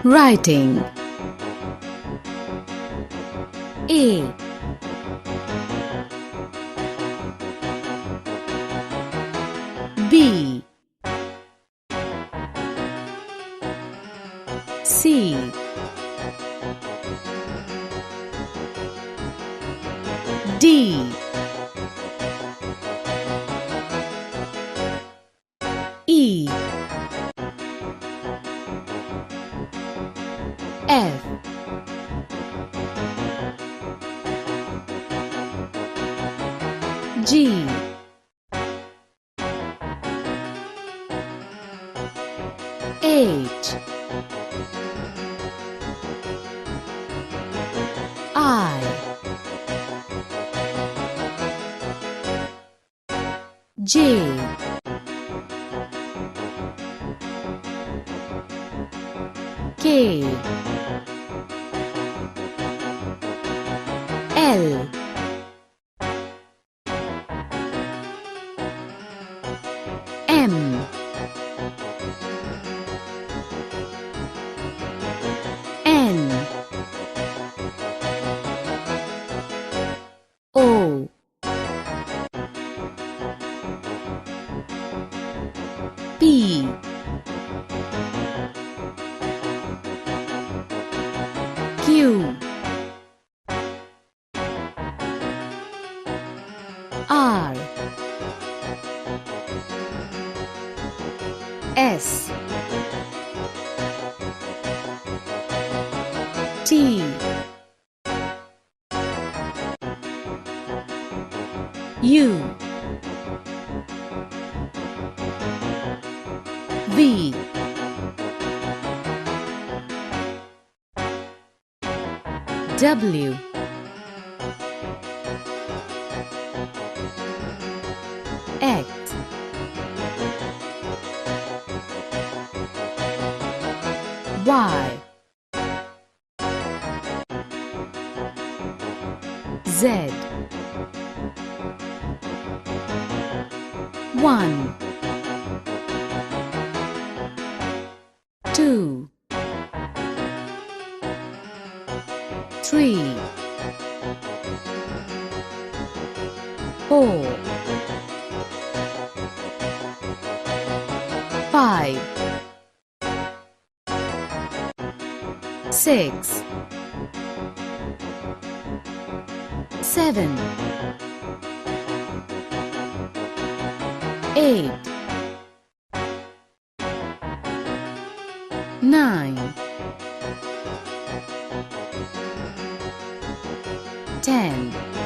Writing. A, B, C, D, E, F, G, H, I, J, K, L, M, N, O, P, Q, R, S, T, U, V, W, X, Y, Z, 1, 2, 3, 4, 5, 6, 7, 8, 9, 10.